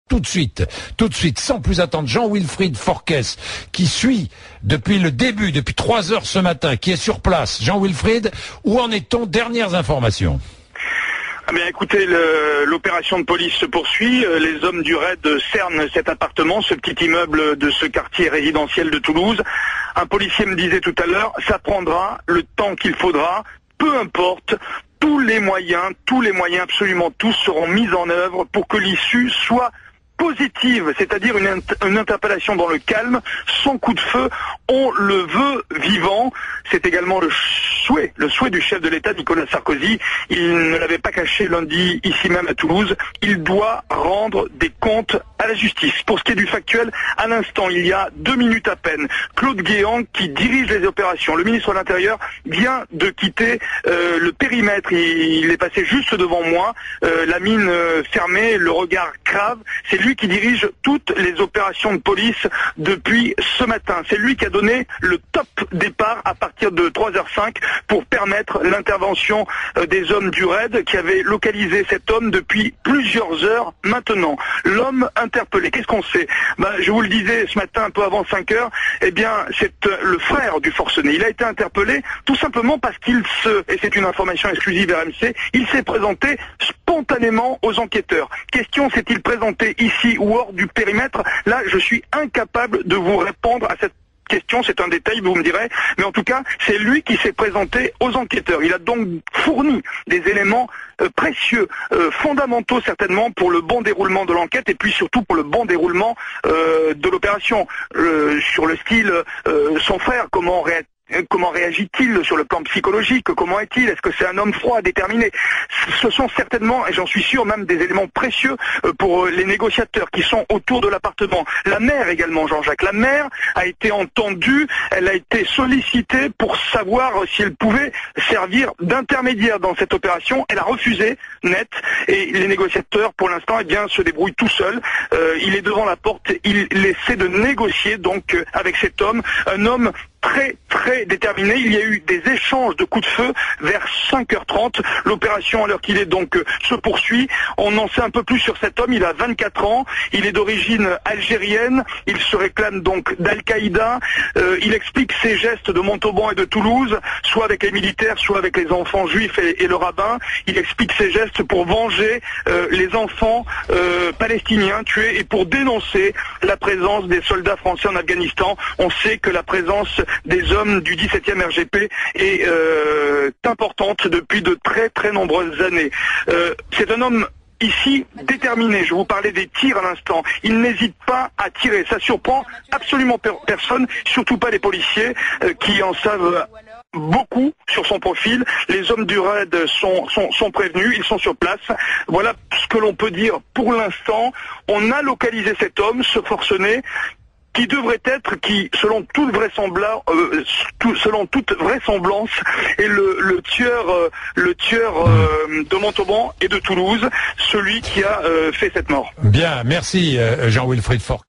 tout de suite, sans plus attendre, Jean-Wilfried Forquès, qui suit depuis le début, depuis 3 heures ce matin, qui est sur place. Jean-Wilfried, où en est-on? Dernières informations. Eh bien, écoutez, l'opération de police se poursuit. Les hommes du raid cernent cet appartement, ce petit immeuble de ce quartier résidentiel de Toulouse. Un policier me disait tout à l'heure, ça prendra le temps qu'il faudra, peu importe. Tous les moyens, absolument tous, seront mis en œuvre pour que l'issue soit positive, c'est-à-dire une interpellation dans le calme, sans coup de feu. On le veut vivant. C'est également le souhait du chef de l'État, Nicolas Sarkozy. Il ne l'avait pas caché lundi, ici même à Toulouse. Il doit rendre des comptes à la justice. Pour ce qui est du factuel, à l'instant, il y a 2 minutes à peine, Claude Guéant, qui dirige les opérations, le ministre de l'Intérieur, vient de quitter le périmètre. Il est passé juste devant moi, la mine fermée, le regard grave. C'est lui qui dirige toutes les opérations de police depuis ce matin. C'est lui qui a donné le top départ à partir de 3h05 pour permettre l'intervention des hommes du raid qui avaient localisé cet homme depuis plusieurs heures maintenant. L'homme interpellé, qu'est-ce qu'on sait? Je vous le disais ce matin un peu avant 5h, eh bien c'est le frère du forcené. Il a été interpellé tout simplement parce et c'est une information exclusive RMC, il s'est présenté spontanément aux enquêteurs. Question, s'est-il présenté ici ou hors du périmètre? Là, je suis incapable de vous répondre à cette question, c'est un détail, vous me direz, mais en tout cas, c'est lui qui s'est présenté aux enquêteurs. Il a donc fourni des éléments précieux, fondamentaux certainement pour le bon déroulement de l'enquête et puis surtout pour le bon déroulement de l'opération. Sur le style, son frère, comment réagit-il sur le plan psychologique? Comment est-il? Est-ce que c'est un homme froid, déterminé? Ce sont certainement, et j'en suis sûr, même des éléments précieux pour les négociateurs qui sont autour de l'appartement. La mère également, Jean-Jacques. La mère a été entendue, elle a été sollicitée pour savoir si elle pouvait servir d'intermédiaire dans cette opération. Elle a refusé, net, et les négociateurs, pour l'instant, eh bien, se débrouillent tout seuls. Il est devant la porte, il essaie de négocier donc avec cet homme, un homme très déterminé. Il y a eu des échanges de coups de feu vers 5h30. L'opération, à l'heure qu'il est donc, se poursuit. On en sait un peu plus sur cet homme. Il a 24 ans. Il est d'origine algérienne. Il se réclame donc d'Al-Qaïda. Il explique ses gestes de Montauban et de Toulouse, soit avec les militaires, soit avec les enfants juifs et le rabbin. Il explique ses gestes pour venger les enfants palestiniens tués et pour dénoncer la présence des soldats français en Afghanistan. On sait que la présence des hommes du 17e RGP est importante depuis de très nombreuses années. C'est un homme ici déterminé. Je vous parlais des tirs à l'instant. Il n'hésite pas à tirer. Ça surprend absolument personne, surtout pas les policiers qui en savent beaucoup sur son profil. Les hommes du raid sont prévenus, ils sont sur place. Voilà ce que l'on peut dire pour l'instant. On a localisé cet homme, ce forcené, qui devrait être, selon toute vraisemblance, est le tueur de Montauban et de Toulouse, celui qui a fait cette mort. Bien, merci Jean-Wilfried Forquès.